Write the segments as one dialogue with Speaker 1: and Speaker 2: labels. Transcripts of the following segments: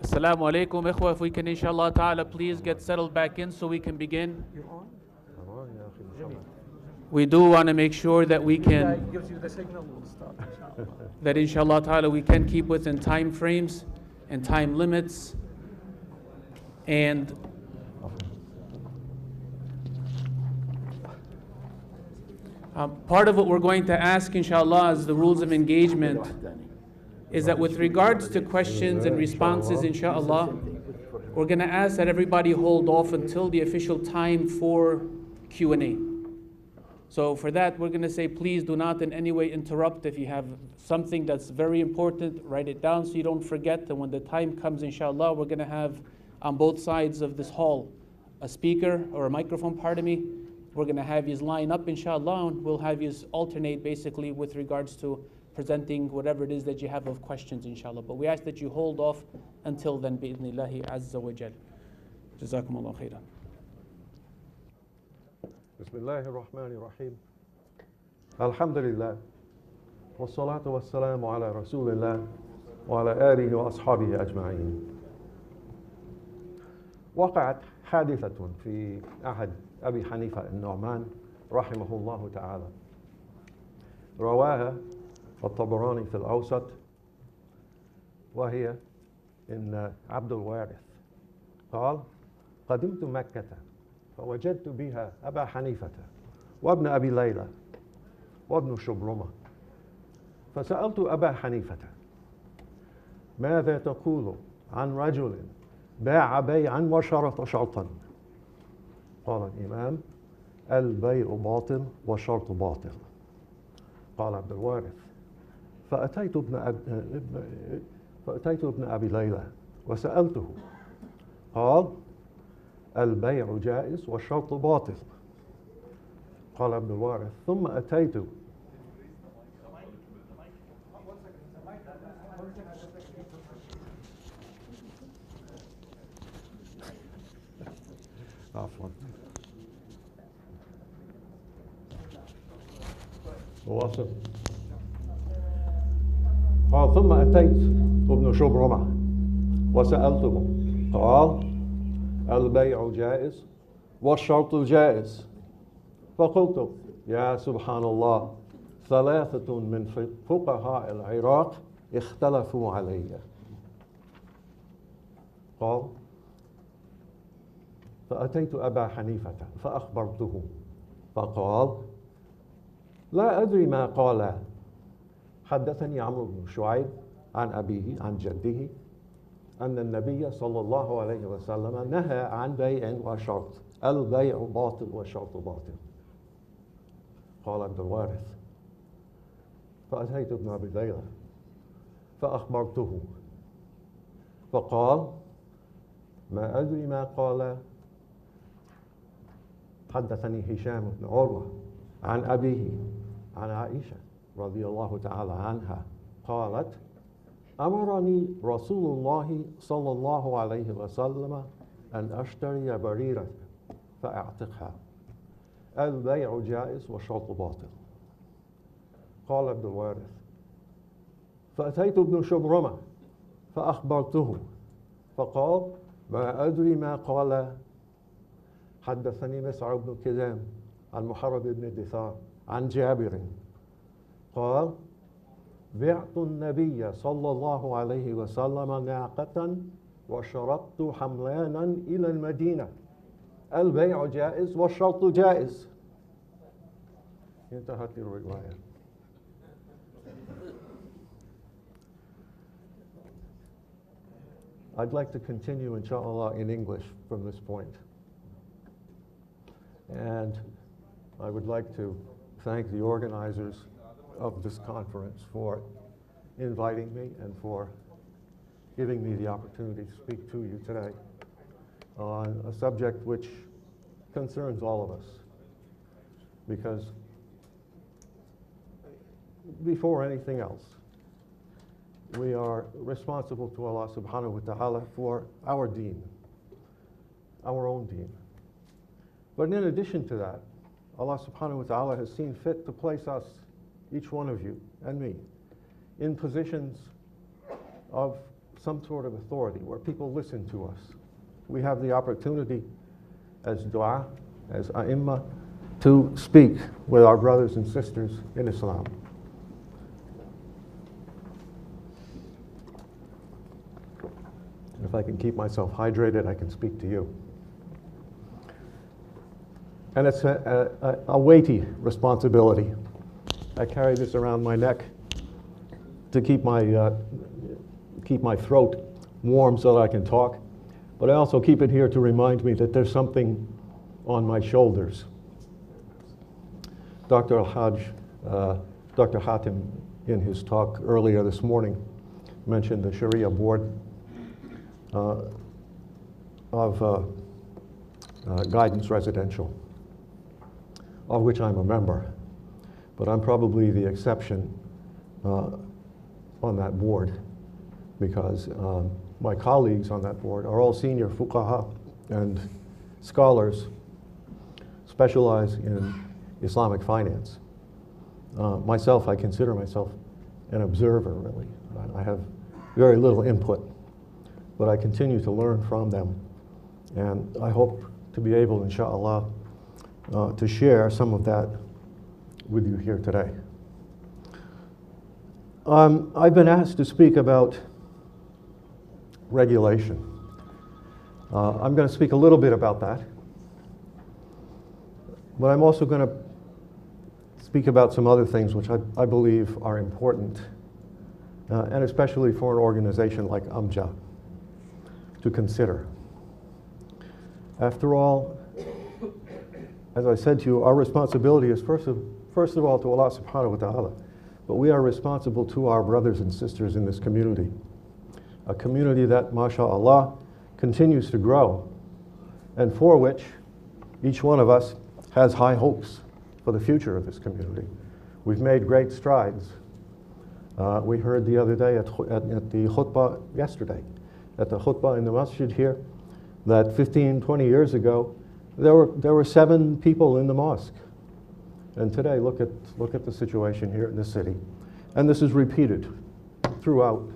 Speaker 1: Assalamu alaikum, ikhwa. If we can, inshallah ta'ala, please get settled back in so we can begin. We do want to make sure that we can, that inshallah ta'ala, we can keep within time frames and time limits. And part of what we're going to ask, inshallah, as the rules of engagement is that with regards to questions and responses, inshallah, we're going to ask that everybody hold off until the official time for Q&A. So for that, we're going to say, please do not in any way interrupt. If you have something that's very important, write it down so you don't forget. And when the time comes, inshallah, we're going to have on both sides of this hall a speaker or a microphone, pardon me. We're going to have you line up, inshallah, and we'll have you alternate basically with regards to presenting whatever it is that you have of questions, inshallah. But we ask that you hold off until then, bi'idhnillahi azza wa jal. Jazakumullah khairan.
Speaker 2: Bismillahir Rahmanir Rahim. Alhamdulillah. Wassalatu wassalamu ala Rasulillah wa ala alihi wa ashabihi ajma'in. وقعت حادثة في عهد أبي حنيفة النعمان رحمه الله تعالى. رواها الطبراني في الأوسط، وهي إن عبد الوارث قال: قدمت مكة فوجدت بها أبا حنيفة وابن أبي ليلى وابن شبرمة، فسألت أبا حنيفة: ماذا تقول عن رجل باع بيعا وشرط شرطا؟ قال الإمام: البيع باطل والشرط باطل. قال عبد الوارث: فأتيت ابن أبي ليلى وسألته، قال: البيع جائز والشرط باطل. قال عبد الوارث: ثم أتيت عفوا واصل. قال: ثم أتيت ابن شبرمة وسألته، قال: البيع جائز والشرط جائز. فقلت: يا سبحان الله، ثلاثة من فقهاء العراق اختلفوا علي. قال: فأتيت أبا حنيفة فأخبرته، فقال: لا أدري ما قال. حدثني عمرو بن شعيب عن أبيه عن جده أن النبي صلى الله عليه وسلم نهى عن بيع وشرط، البيع باطل والشرط باطل. قال عبد الوارث: فأتيت ابن أبي ليلى فأخبرته، فقال: ما أدري ما قال. حدثني هشام بن عروة عن أبيه عن عائشة رضي الله تعالى عنها قالت: أمرني رسول الله صلى الله عليه وسلم أن أشتري بريرة فأعتقها، البيع جائز والشرط باطل. قال عبد الوارث: فأتيت ابن شبرمة فأخبرته، فقال: ما أدري ما قال. حدثني مسعر بن كدام عن محرب بن دثار عن جابر قال: بعت النبي صلى الله عليه وسلم ناقة وشرطت حملانا إلى المدينة، البيع جائز والشرط جائز. انتهت الرواية. I'd like to continue, inshallah, in English from this point. And I would like to thank the organizers of this conference for inviting me and for giving me the opportunity to speak to you today on a subject which concerns all of us. Because before anything else, we are responsible to Allah subhanahu wa ta'ala for our deen, our own deen. But in addition to that, Allah subhanahu wa ta'ala has seen fit to place us, each one of you and me, in positions of some sort of authority, where people listen to us. We have the opportunity as dua, as a'imma, to speak with our brothers and sisters in Islam. If I can keep myself hydrated, I can speak to you. And it's a weighty responsibility. I carry this around my neck to keep my throat warm so that I can talk. But I also keep it here to remind me that there's something on my shoulders. Dr. Hatim, in his talk earlier this morning, mentioned the Sharia board of Guidance Residential, of which I'm a member, but I'm probably the exception on that board, because my colleagues on that board are all senior fuqaha and scholars specialize in Islamic finance. Myself, I consider myself an observer, really. I have very little input, but I continue to learn from them, and I hope to be able, inshallah, to share some of that with you here today. I've been asked to speak about regulation. I'm going to speak a little bit about that, but I'm also going to speak about some other things which I believe are important, and especially for an organization like Amja to consider. After all, as I said to you, our responsibility is first of all to Allah subhanahu wa ta'ala, but we are responsible to our brothers and sisters in this community, a community that, mashallah, continues to grow, and for which each one of us has high hopes for the future of this community. We've made great strides. We heard the other day at the khutbah yesterday, at the khutbah in the masjid here, that 15, 20 years ago, there were 7 people in the mosque. And today, look at the situation here in the city. And this is repeated throughout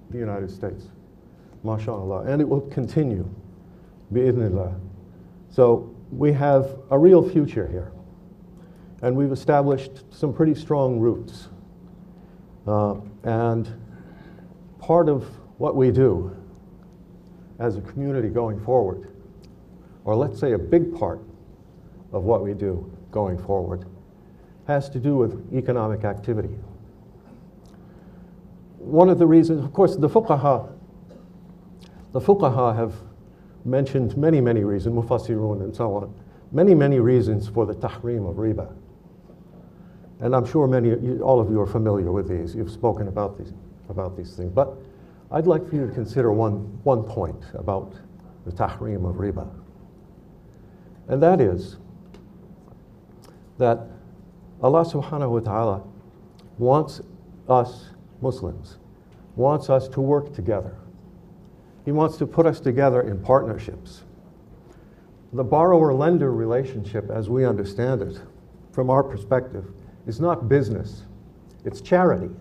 Speaker 2: the United States, mashallah. And it will continue, bi'idhnillah. So we have a real future here. And we've established some pretty strong roots. And part of what we do as a community going forward, or let's say a big part of what we do going forward, has to do with economic activity. One of the reasons, of course, the fuqaha have mentioned many, many reasons, mufassirun and so on, many, many reasons for the tahrim of riba. And I'm sure all of you are familiar with these. You've spoken about these things. But I'd like for you to consider one point about the tahrim of riba. And that is that Allah subhanahu wa ta'ala wants us Muslims, wants us to work together. He wants to put us together in partnerships. The borrower-lender relationship, as we understand it, from our perspective, is not business, it's charity.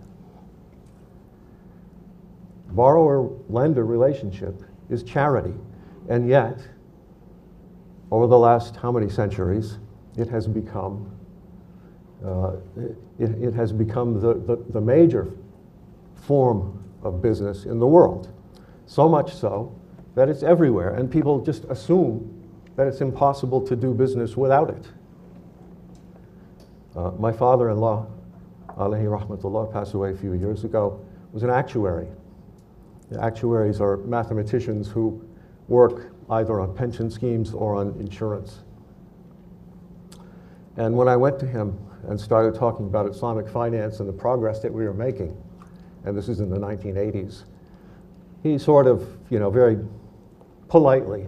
Speaker 2: Borrower-lender relationship is charity, and yet, over the last how many centuries, it has become the major form of business in the world. So much so that it's everywhere, and people just assume that it's impossible to do business without it. My father-in-law, alayhi rahmatullah, passed away a few years ago, was an actuary. The actuaries are mathematicians who work either on pension schemes or on insurance. And when I went to him and started talking about Islamic finance and the progress that we were making, and this is in the 1980s, he sort of, very politely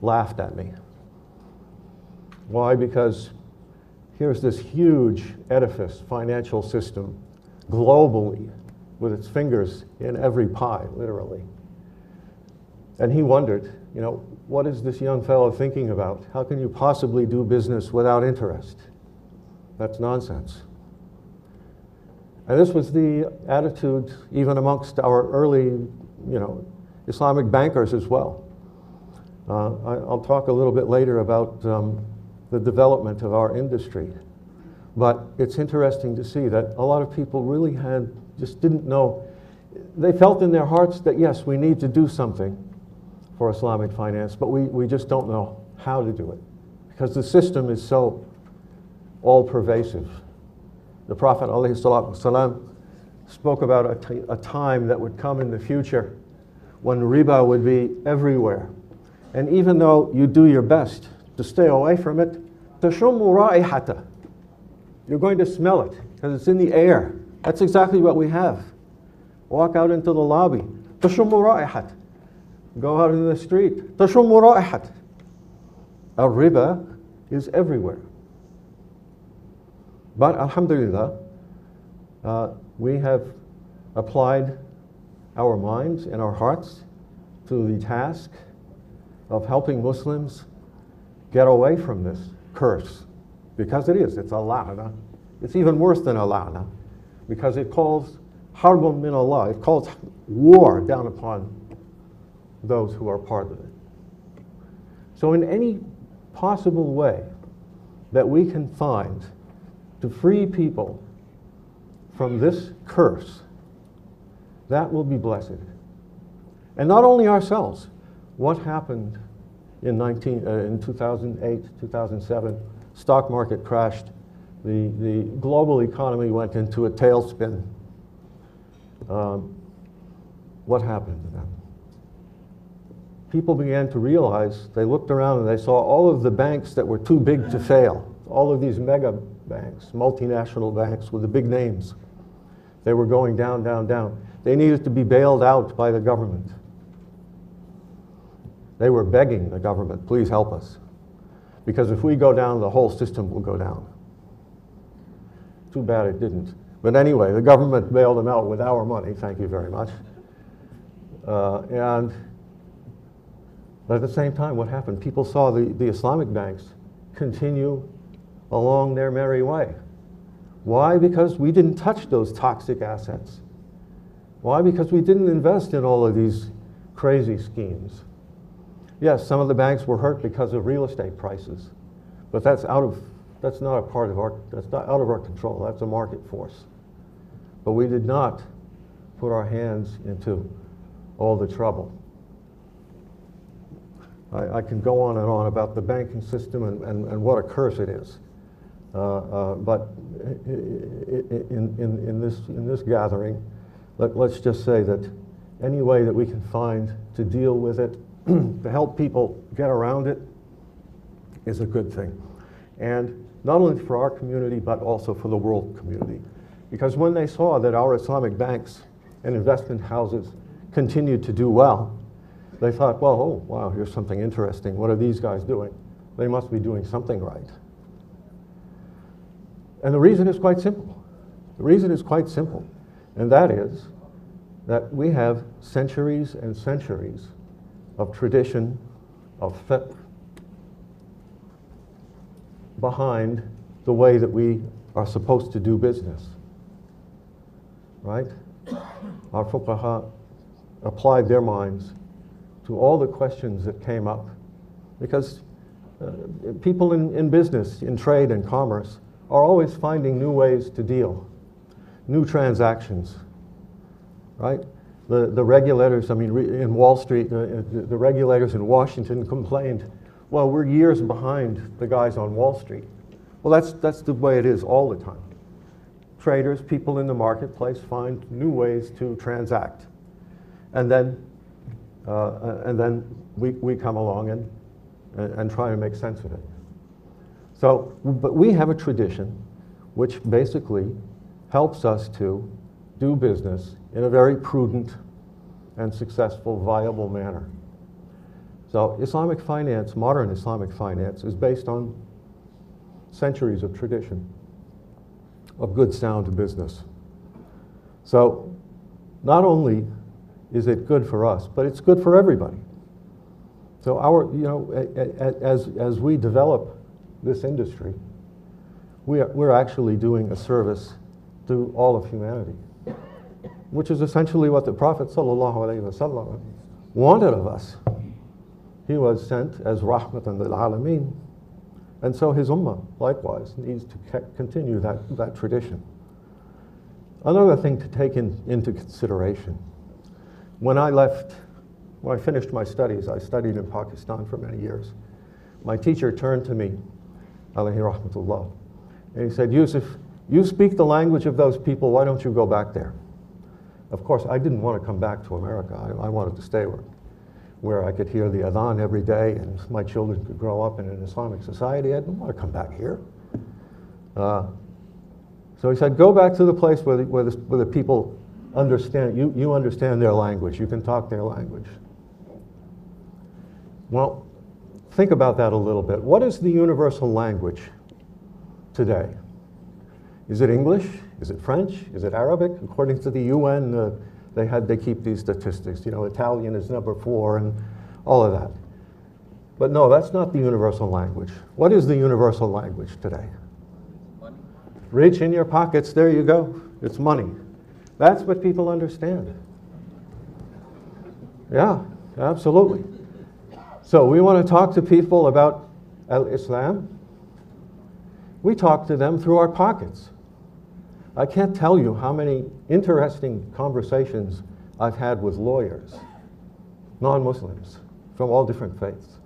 Speaker 2: laughed at me. Why? Because here's this huge edifice, financial system, globally, with its fingers in every pie, literally. And he wondered, what is this young fellow thinking about? How can you possibly do business without interest? That's nonsense. And this was the attitude even amongst our early you know, Islamic bankers as well. I'll talk a little bit later about the development of our industry. But it's interesting to see that a lot of people really just didn't know. They felt in their hearts that yes, we need to do something for Islamic finance, but we just don't know how to do it because the system is so all-pervasive. The Prophet ﷺ spoke about a time that would come in the future when riba would be everywhere. And even though you do your best to stay away from it, تَشُمُّ رَائِحَةً, you're going to smell it because it's in the air. That's exactly what we have. Walk out into the lobby, تَشُمُّ رَائِحَةً. Go out into the street, تَشُمُّ رَائِحَةً. Riba is everywhere. But alhamdulillah, we have applied our minds and our hearts to the task of helping Muslims get away from this curse. Because it's a la'na. It's even worse than a la'na because it calls harbun min Allah. It calls war down upon those who are part of it. So in any possible way that we can find to free people from this curse, that will be blessed. And not only ourselves. What happened in 2008, 2007? Stock market crashed. The global economy went into a tailspin. What happened to them? People began to realize, they looked around and they saw all of the banks that were too big to fail. All of these mega banks, multinational banks with the big names. They were going down, down, down. They needed to be bailed out by the government. They were begging the government, please help us. Because if we go down, the whole system will go down. Too bad it didn't. But anyway, the government bailed them out with our money, thank you very much. But at the same time, what happened? People saw the Islamic banks continue along their merry way. Why? Because we didn't touch those toxic assets. Why? Because we didn't invest in all of these crazy schemes. Yes, some of the banks were hurt because of real estate prices, but that's not out of our control. That's a market force. But we did not put our hands into all the trouble. I can go on and on about the banking system and what a curse it is. But in this gathering, let's just say that any way that we can find to deal with it, to help people get around it, is a good thing. And not only for our community, but also for the world community. Because when they saw that our Islamic banks and investment houses continued to do well, they thought, well, oh, wow, here's something interesting. What are these guys doing? They must be doing something right. And the reason is quite simple. The reason is quite simple. And that is that we have centuries and centuries of tradition, of fiqh, behind the way that we are supposed to do business. Right? Our fuqaha applied their minds to all the questions that came up because people in business, in trade and commerce, are always finding new ways to deal, new transactions, right? The regulators, I mean, in Wall Street, the regulators in Washington complained, well, we're years behind the guys on Wall Street. Well, that's the way it is all the time. Traders, people in the marketplace find new ways to transact. And then we come along and try to make sense of it. So, but we have a tradition which basically helps us to do business in a very prudent and successful, viable manner. So Islamic finance, modern Islamic finance, is based on centuries of tradition of good, sound business. So not only is it good for us, but it's good for everybody. So as we develop this industry, we're actually doing a service to all of humanity. which is essentially what the Prophet ﷺ wanted of us. He was sent as rahmatan lil alameen, and so his ummah likewise needs to continue that tradition. Another thing to take into consideration, when I finished my studies, I studied in Pakistan for many years. My teacher turned to me, alayhi rahmatullah, and he said, Yusuf, you speak the language of those people, why don't you go back there? Of course, I didn't want to come back to America. I wanted to stay where I could hear the adhan every day and my children could grow up in an Islamic society. I didn't want to come back here. So he said, go back to the place where the people understand, you understand their language, you can talk their language. Well, think about that a little bit. What is the universal language today? Is it English? Is it French? Is it Arabic? According to the UN, they keep these statistics. You know, Italian is number 4 and all of that. But no, that's not the universal language. What is the universal language today?
Speaker 3: Money.
Speaker 2: Reach in your pockets, there you go. It's money. That's what people understand. Yeah, absolutely. So we want to talk to people about Al-Islam. We talk to them through our pockets. I can't tell you how many interesting conversations I've had with lawyers, non-Muslims, from all different faiths,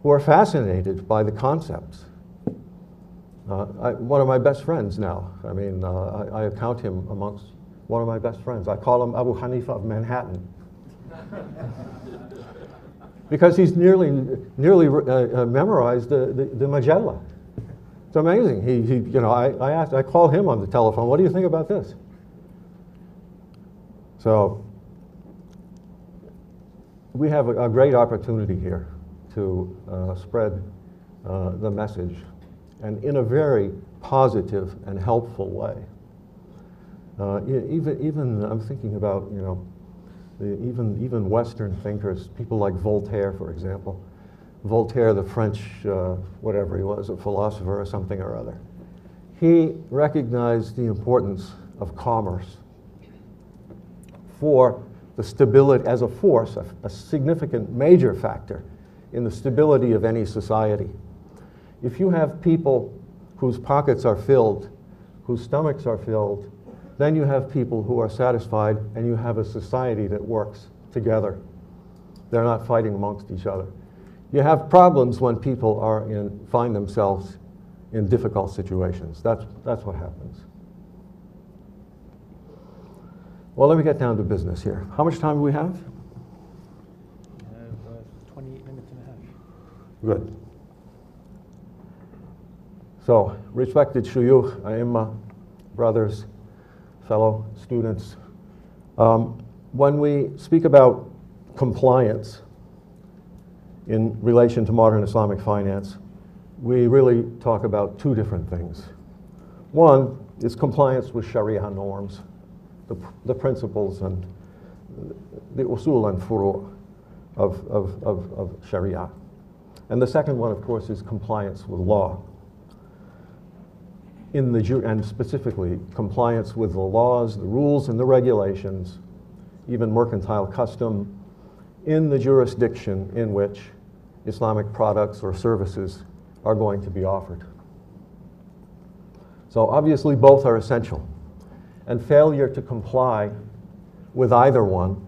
Speaker 2: who are fascinated by the concepts. One of my best friends now, I mean, I account him amongst one of my best friends. I call him Abu Hanifa of Manhattan. Because he's nearly memorized the Majalla. It's amazing. I call him on the telephone, what do you think about this? So we have a great opportunity here to spread the message, and in a very positive and helpful way. Even I'm thinking about, even Western thinkers, people like Voltaire, for example. Voltaire, the French, whatever he was, a philosopher or something or other. He recognized the importance of commerce for the stability, as a force, a significant major factor in the stability of any society. If you have people whose pockets are filled, whose stomachs are filled, then you have people who are satisfied, and you have a society that works together. They're not fighting amongst each other. You have problems when people find themselves in difficult situations. That's what happens. Well, let me get down to business here. How much time do we have?
Speaker 4: We have 28 minutes and a half.
Speaker 2: Good. So, respected shuyukh, a'imma, brothers, fellow students, when we speak about compliance in relation to modern Islamic finance, we really talk about two different things. One is compliance with Sharia norms, the principles and the usul and furu' of Sharia. And the second one, of course, is compliance with law. And specifically, compliance with the laws, the rules, and the regulations, even mercantile custom, in the jurisdiction in which Islamic products or services are going to be offered. So obviously both are essential, and failure to comply with either one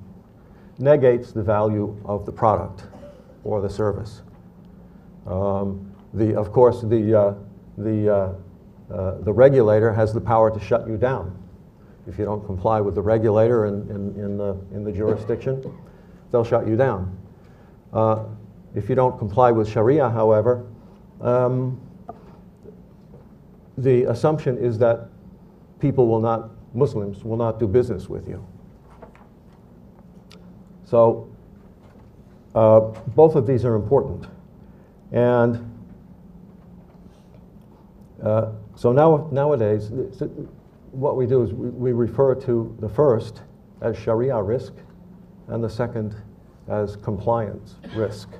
Speaker 2: negates the value of the product or the service. Of course, the regulator has the power to shut you down. If you don't comply with the regulator in the jurisdiction, they'll shut you down. If you don't comply with Sharia, however, the assumption is that Muslims will not do business with you. So both of these are important. And so nowadays, what we do is we refer to the first as Sharia risk and the second as compliance risk.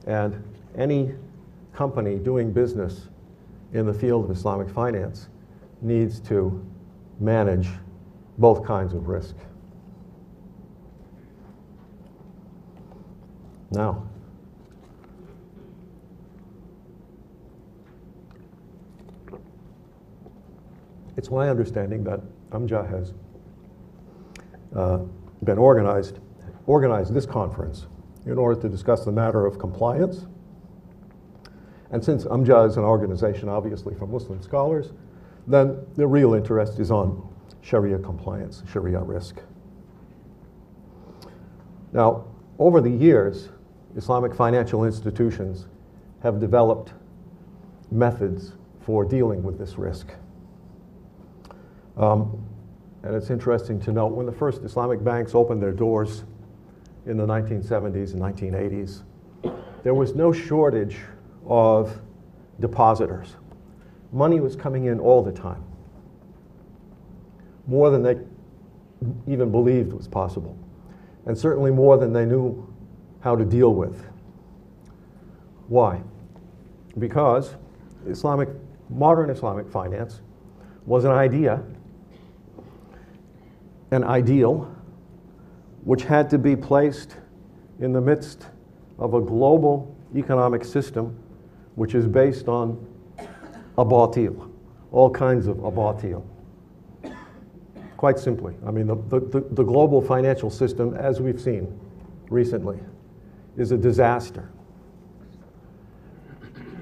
Speaker 2: And any company doing business in the field of Islamic finance needs to manage both kinds of risk. Now, it's my understanding that Amja has been organized this conference in order to discuss the matter of compliance. And since Amja is an organization obviously for Muslim scholars, then the real interest is on Sharia compliance, Sharia risk. Now, over the years, Islamic financial institutions have developed methods for dealing with this risk. And it's interesting to note, when the first Islamic banks opened their doors in the 1970s and 1980s, there was no shortage of depositors. Money was coming in all the time, more than they even believed was possible, and certainly more than they knew how to deal with. Why? Because modern Islamic finance was an idea, an ideal, which had to be placed in the midst of a global economic system which is based on abatil, all kinds of abatil. Quite simply, I mean, the global financial system, as we've seen recently, is a disaster.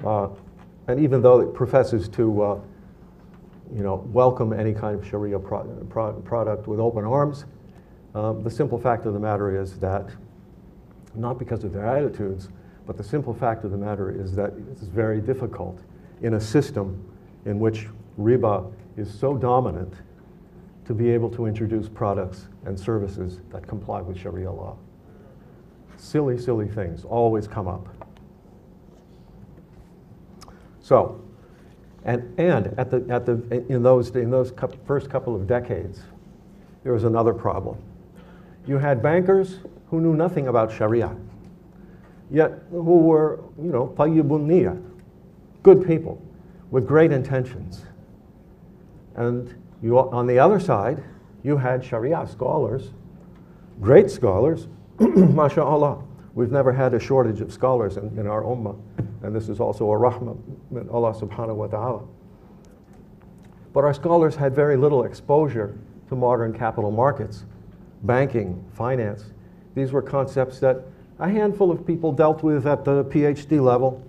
Speaker 2: And even though it professes to welcome any kind of Sharia product with open arms, the simple fact of the matter is that, not because of their attitudes, but the simple fact of the matter is that it's very difficult in a system in which riba is so dominant to be able to introduce products and services that comply with Sharia law. Silly, silly things always come up. So, in those first couple of decades, there was another problem. You had bankers who knew nothing about Sharia, yet who were, tayyibun niyya, good people with great intentions. And on the other side, you had Sharia scholars, great scholars, mashallah. We've never had a shortage of scholars in our ummah, and this is also a rahmah min Allah subhanahu wa ta'ala. But our scholars had very little exposure to modern capital markets, banking, finance. These were concepts that a handful of people dealt with at the PhD level,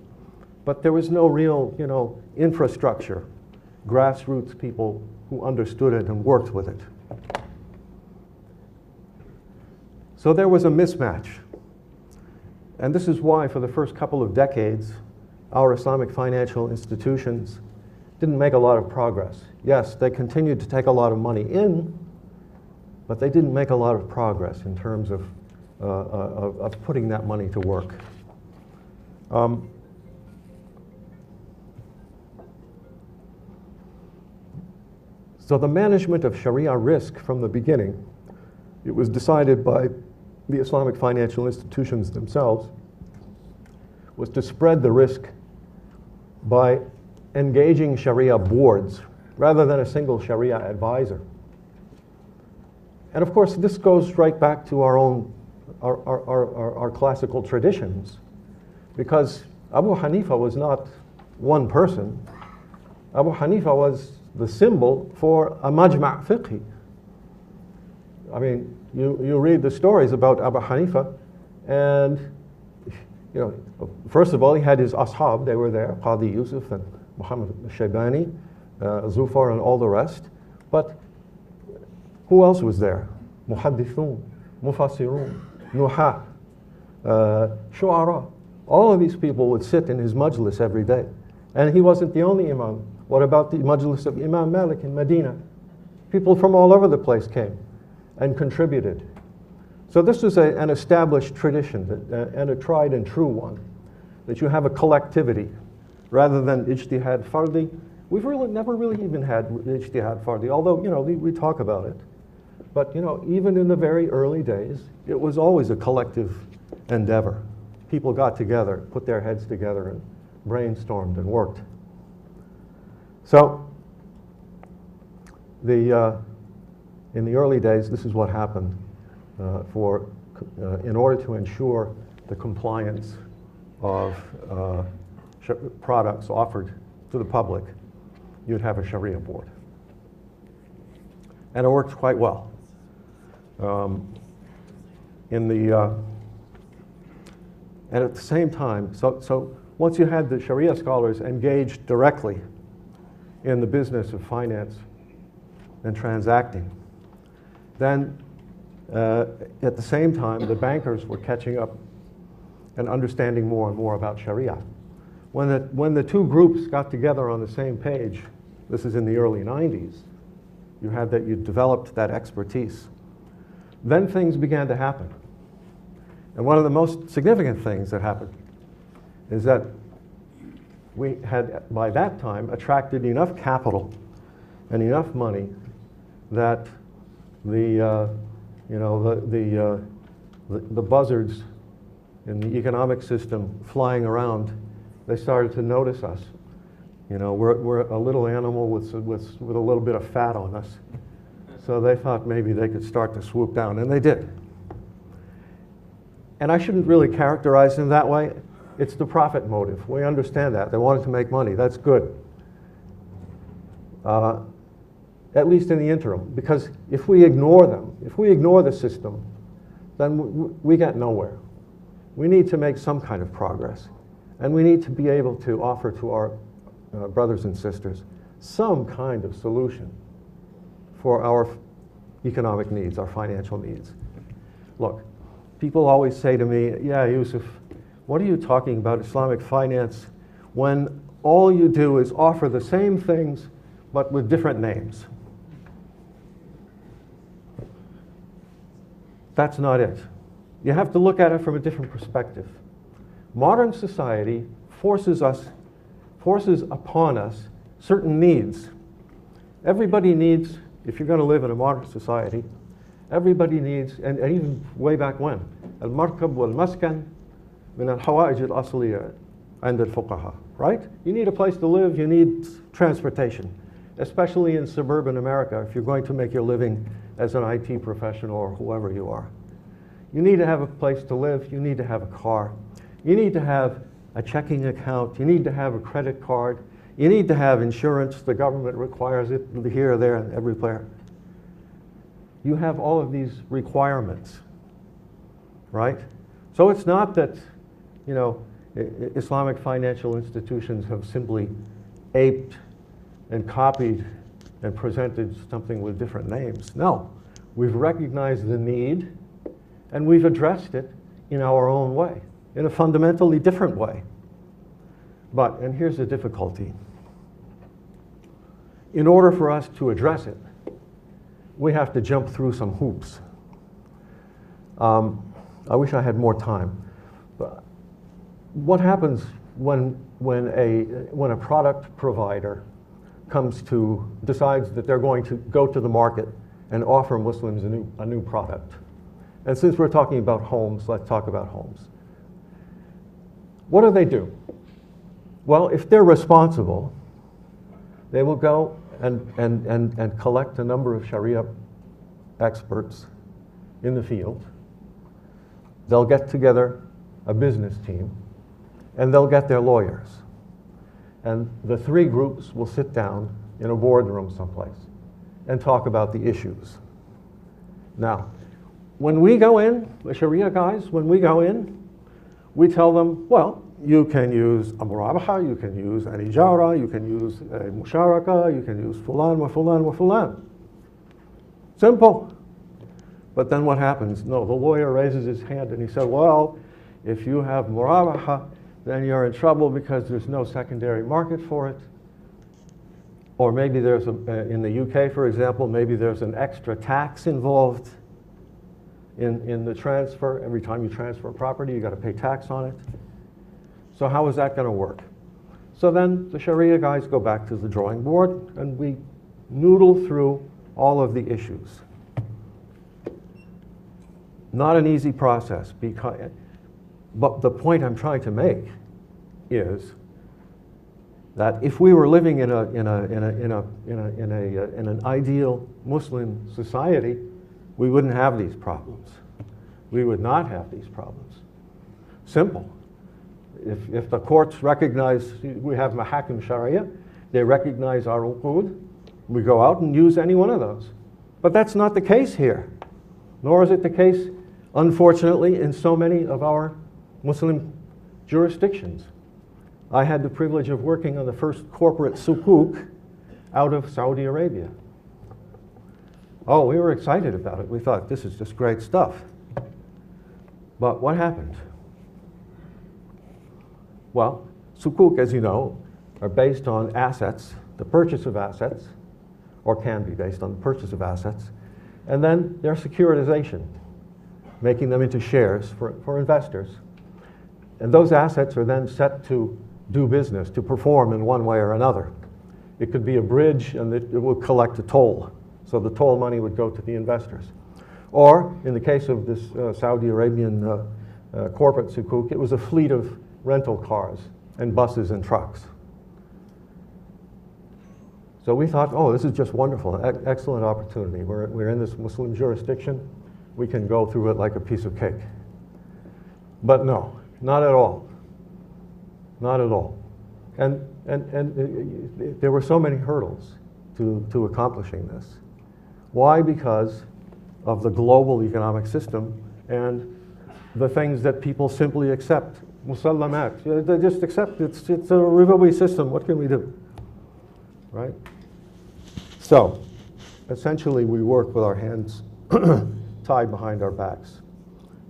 Speaker 2: but there was no real, infrastructure, grassroots people who understood it and worked with it. So there was a mismatch. And this is why, for the first couple of decades, our Islamic financial institutions didn't make a lot of progress. Yes, they continued to take a lot of money in, but they didn't make a lot of progress in terms of putting that money to work. So the management of Sharia risk from the beginning, it was decided by the Islamic financial institutions themselves, was to spread the risk by engaging Sharia boards rather than a single Sharia advisor. And of course, this goes right back to our classical traditions, because Abu Hanifa was not one person. Abu Hanifa was the symbol for a majma' fiqhi. I mean, you read the stories about Abu Hanifa, and first of all, he had his ashab. They were there, Qadi Yusuf and Muhammad al-Shaybani, Zufar, and all the rest. But who else was there? Muhaddithun, Mufassirun, Nuha, Shu'ara. All of these people would sit in his majlis every day. And he wasn't the only imam. What about the majlis of Imam Malik in Medina? People from all over the place came and contributed. So this is an established tradition and a tried and true one, that you have a collectivity rather than ijtihad fardi. We've never really even had ijtihad fardi, although we talk about it. But even in the very early days, it was always a collective endeavor. People got together, put their heads together, and brainstormed and worked. So in the early days, this is what happened in order to ensure the compliance of products offered to the public, you'd have a Sharia board. And it worked quite well. And at the same time, so once you had the Sharia scholars engaged directly in the business of finance and transacting, then at the same time, the bankers were catching up and understanding more and more about Sharia. When the two groups got together on the same page, this is in the early 90s, you developed that expertise. Then things began to happen. And one of the most significant things that happened is that we had, by that time, attracted enough capital and enough money that the buzzards in the economic system flying around, they started to notice us. You know, we're a little animal with a little bit of fat on us. So they thought maybe they could start to swoop down, and they did. And I shouldn't really characterize them that way. It's the profit motive. We understand that. They wanted to make money. That's good. At least in the interim. Because if we ignore them, if we ignore the system, then we get nowhere. We need to make some kind of progress. And we need to be able to offer to our brothers and sisters some kind of solution for our economic needs, our financial needs. Look, people always say to me, yeah, Yusuf, what are you talking about Islamic finance when all you do is offer the same things but with different names? That's not it. You have to look at it from a different perspective. Modern society forces upon us certain needs. Everybody needs, if you're going to live in a modern society, everybody needs, and even way back when, al-markab wal-maskan min al-hawa'ij al-asliya and al-fuqaha, right? You need a place to live, you need transportation, especially in suburban America if you're going to make your living as an IT professional or whoever you are. You need to have a place to live, you need to have a car, you need to have a checking account, you need to have a credit card, you need to have insurance, the government requires it here, there, and everywhere. You have all of these requirements, right? So it's not that, you know, Islamic financial institutions have simply aped and copied and presented something with different names. No, we've recognized the need and we've addressed it in our own way, in a fundamentally different way. But, and here's the difficulty, in order for us to address it, we have to jump through some hoops. I wish I had more time. But what happens when a product provider decides that they're going to go to the market and offer Muslims a new product? And since we're talking about homes, let's talk about homes. What do? Well, if they're responsible, they will go and collect a number of Sharia experts in the field. They'll get together a business team, and they'll get their lawyers. And the three groups will sit down in a boardroom someplace and talk about the issues. Now, when we go in, the Sharia guys, when we go in, we tell them, well, you can use a murabaha, you can use an ijara, you can use a musharaka, you can use fulan wa fulan wa fulan. Simple. But then what happens? No, the lawyer raises his hand and he said, well, if you have murabaha, then you're in trouble because there's no secondary market for it. Or maybe there's, in the UK, for example, maybe there's an extra tax involved in the transfer. Every time you transfer a property, you got to pay tax on it. So how is that going to work? So then the Sharia guys go back to the drawing board and we noodle through all of the issues. Not an easy process, but the point I'm trying to make is that if we were living in an ideal Muslim society, we wouldn't have these problems. We would not have these problems. Simple. If the courts recognize, we have mahakim sharia, they recognize our uqud, we go out and use any one of those. But that's not the case here, nor is it the case, unfortunately, in so many of our Muslim jurisdictions. I had the privilege of working on the first corporate sukuk out of Saudi Arabia. Oh, we were excited about it. We thought, this is just great stuff. But what happened? Well, sukuk, as you know, are based on assets, the purchase of assets, or can be based on the purchase of assets, and then their securitization, making them into shares for investors. And those assets are then set to do business, to perform in one way or another. It could be a bridge and it would collect a toll. So the toll money would go to the investors. Or, in the case of this Saudi Arabian corporate sukuk, it was a fleet of rental cars and buses and trucks. So we thought, oh, this is just wonderful, excellent opportunity. We're in this Muslim jurisdiction. We can go through it like a piece of cake. But no, not at all. Not at all. And there were so many hurdles to accomplishing this. Why? Because of the global economic system and the things that people simply accept. Musallamat. They just accept it's a ribawi system. What can we do? Right? So, essentially, we work with our hands tied behind our backs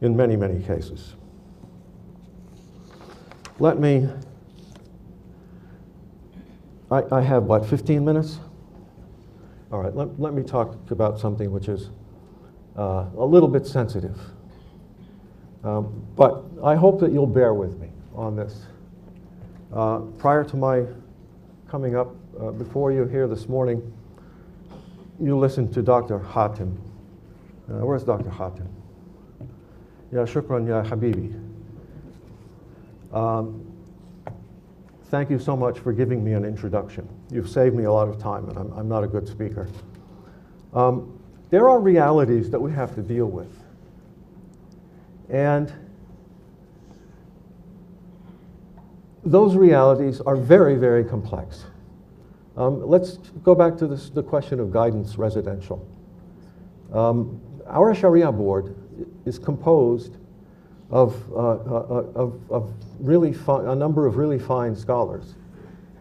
Speaker 2: in many, many cases. Let me, I have, what, 15 minutes? All right, let me talk about something which is a little bit sensitive. But I hope that you'll bear with me on this. Prior to my coming up before you here this morning, you listened to Dr. Hatim. Where's Dr. Hatim? Ya shukran, ya habibi. Thank you so much for giving me an introduction. You've saved me a lot of time, and I'm not a good speaker. There are realities that we have to deal with. And those realities are very, very complex. Let's go back to the question of guidance residential. Our Sharia board is composed of a number of really fine scholars,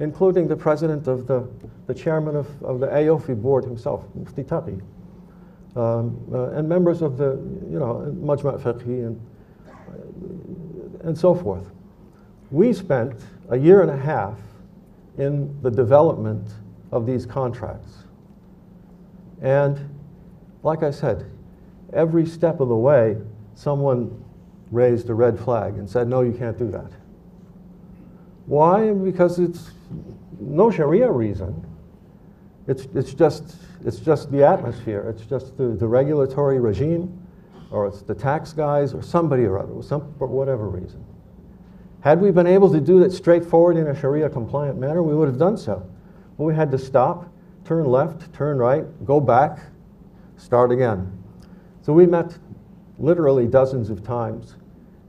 Speaker 2: including the president of the chairman of the AOFI board himself, Mufti Taqi, and members of the, Majma' Fiqhi and so forth. We spent a year and a half in the development of these contracts. And like I said, every step of the way, someone raised a red flag and said, no, you can't do that. Why? Because it's no Sharia reason. It's just the atmosphere. It's just the regulatory regime, or it's the tax guys, or somebody or other, for whatever reason. Had we been able to do that straightforward in a Sharia compliant manner, we would have done so. But we had to stop, turn left, turn right, go back, start again. So we met literally dozens of times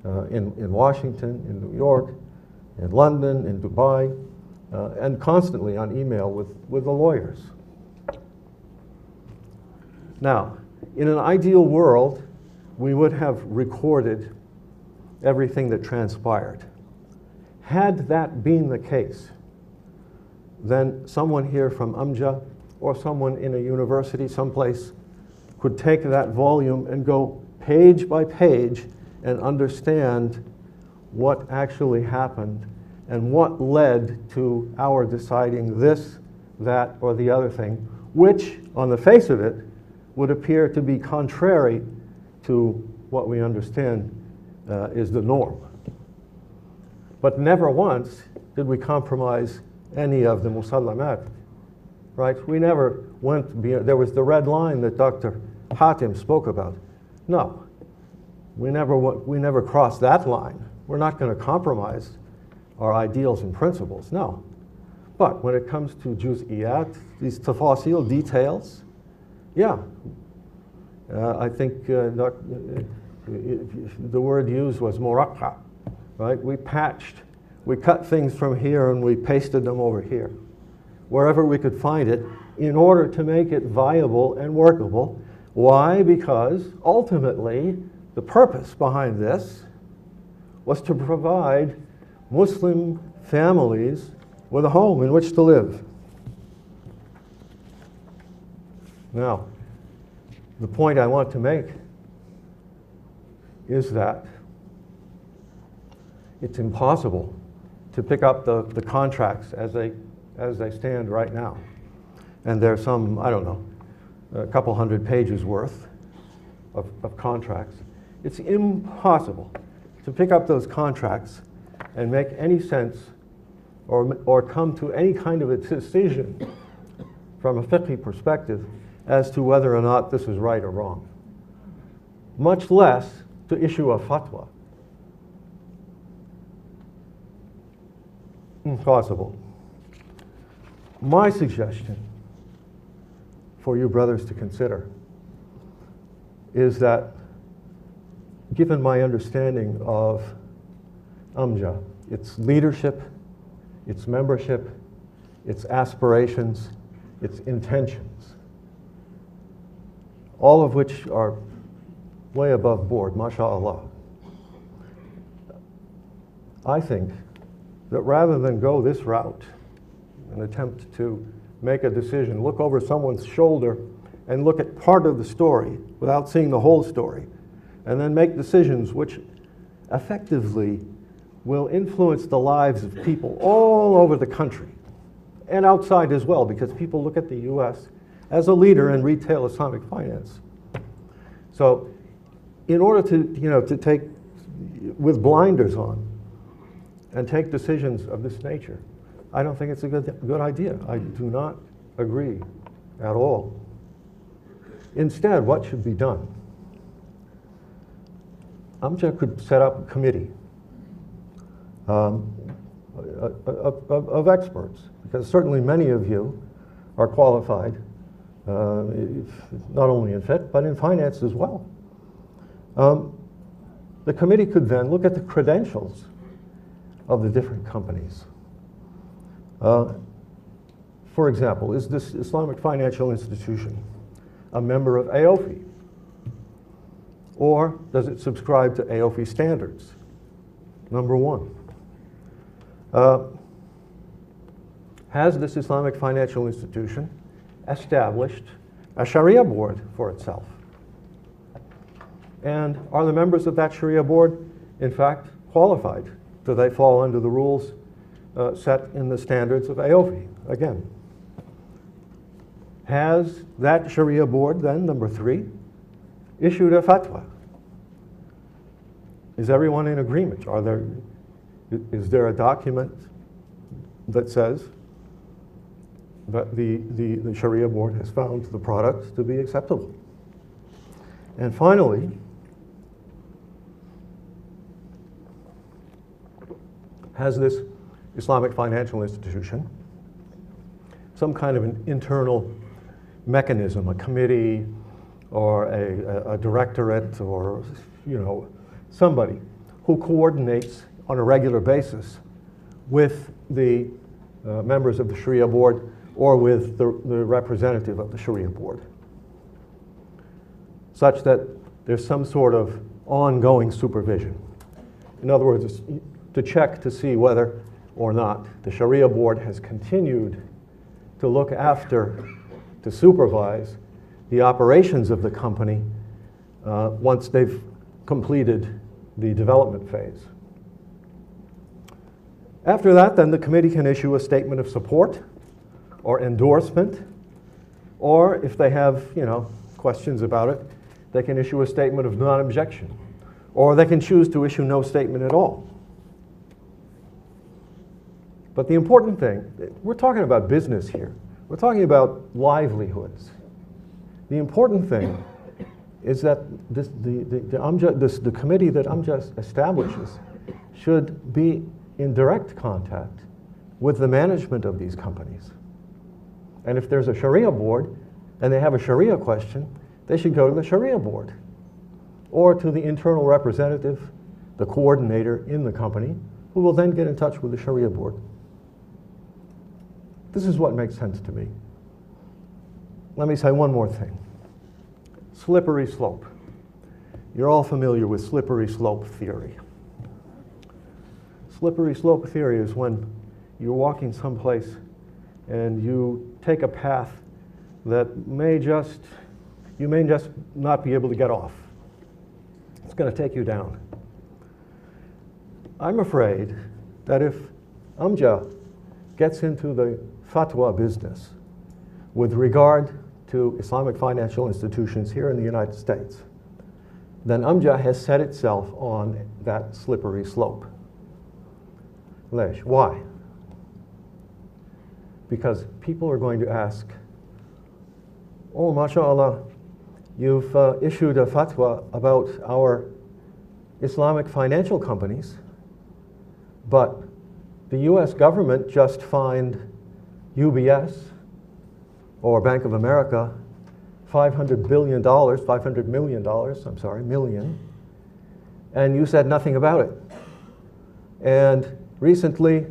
Speaker 2: in Washington, in New York, in London, in Dubai, and constantly on email with the lawyers. Now, in an ideal world, we would have recorded everything that transpired. Had that been the case, then someone here from Amja or someone in a university someplace could take that volume and go page by page and understand what actually happened and what led to our deciding this, that, or the other thing, which, on the face of it, would appear to be contrary to what we understand is the norm. But never once did we compromise any of the musallamat, right? We never went beyond, there was the red line that Dr. Hatim spoke about. No, we never crossed that line. We're not going to compromise our ideals and principles, no. But when it comes to juz'iyat, these tafasil details, yeah, I think the word used was muraqqa, right? We patched, we cut things from here and we pasted them over here, wherever we could find it, in order to make it viable and workable. Why? Because ultimately, the purpose behind this was to provide Muslim families with a home in which to live. Now, the point I want to make is that it's impossible to pick up the contracts as they stand right now. And there's some, I don't know, a couple hundred pages worth of contracts. It's impossible to pick up those contracts and make any sense or come to any kind of a decision from a fiqh perspective as to whether or not this is right or wrong, much less to issue a fatwa. Impossible. My suggestion for you brothers to consider is that, given my understanding of Amja, its leadership, its membership, its aspirations, its intentions, all of which are way above board, mashallah, I think that rather than go this route and attempt to make a decision, look over someone's shoulder and look at part of the story without seeing the whole story, and then make decisions which effectively will influence the lives of people all over the country and outside as well, because people look at the US as a leader in retail Islamic finance. So in order to take with blinders on and take decisions of this nature, I don't think it's a good idea. I do not agree at all. Instead, what should be done? Amja could set up a committee of experts, because certainly many of you are qualified, not only in fiqh, but in finance as well. The committee could then look at the credentials of the different companies. For example, is this Islamic financial institution a member of AOFI? Or does it subscribe to AOFI standards? Number one. Has this Islamic financial institution established a Sharia board for itself? And are the members of that Sharia board, in fact, qualified? Do they fall under the rules set in the standards of AOFI? Again, has that Sharia board then, number three, issued a fatwa? Is everyone in agreement? Is there a document that says that the Sharia board has found the product to be acceptable? And finally, has this Islamic financial institution some kind of an internal mechanism, a committee or a directorate, or somebody who coordinates on a regular basis with the members of the Sharia board or with the representative of the Sharia board, such that there's some sort of ongoing supervision? In other words, it's to check to see whether or not the Sharia board has continued to look after, to supervise the operations of the company once they've completed the development phase. After that, then the committee can issue a statement of support or endorsement, or if they have, questions about it, they can issue a statement of non-objection, or they can choose to issue no statement at all. But the important thing, we're talking about business here. We're talking about livelihoods. The important thing is that the committee that Amja establishes should be in direct contact with the management of these companies. And if there's a Sharia board and they have a Sharia question, they should go to the Sharia board or to the internal representative, the coordinator in the company, who will then get in touch with the Sharia board. This is what makes sense to me. Let me say one more thing. Slippery slope. You're all familiar with slippery slope theory. Slippery slope theory is when you're walking someplace and you take a path that you may just not be able to get off. It's going to take you down. I'm afraid that if Amja gets into the fatwa business with regard to Islamic financial institutions here in the United States, then Amja has set itself on that slippery slope. Lesh, why? Because people are going to ask, oh, mashallah, you've issued a fatwa about our Islamic financial companies, but the US government just fined UBS or Bank of America $500 million, and you said nothing about it. And recently,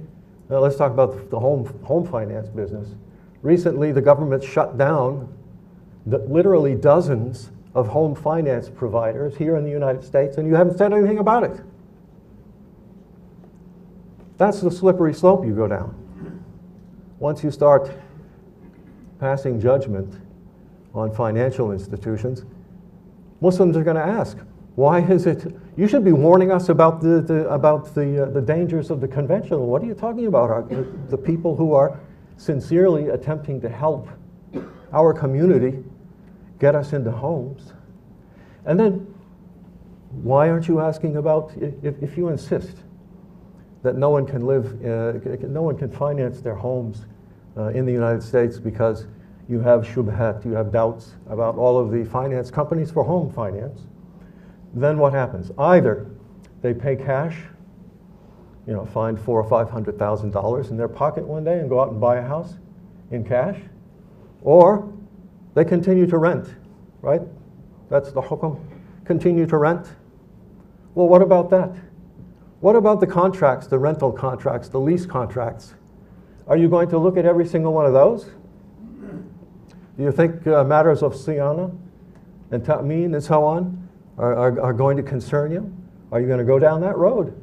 Speaker 2: let's talk about the home finance business. Recently, the government shut down literally dozens of home finance providers here in the United States, and you haven't said anything about it. That's the slippery slope you go down. Once you start passing judgment on financial institutions, Muslims are going to ask, why is it? You should be warning us about the dangers of the conventional. What are you talking about? The people who are sincerely attempting to help our community get us into homes. And then, why aren't you asking about, if you insist that no one can finance their homes in the United States because you have shubhat, you have doubts about all of the finance companies for home finance, then what happens? Either they pay cash, find $400,000 or $500,000 in their pocket one day and go out and buy a house in cash, or they continue to rent, right? That's the hukum. Continue to rent. Well, what about that? What about the contracts, the rental contracts, the lease contracts? Are you going to look at every single one of those? Do you think matters of siyana and ta'meen and so on are going to concern you? Are you going to go down that road?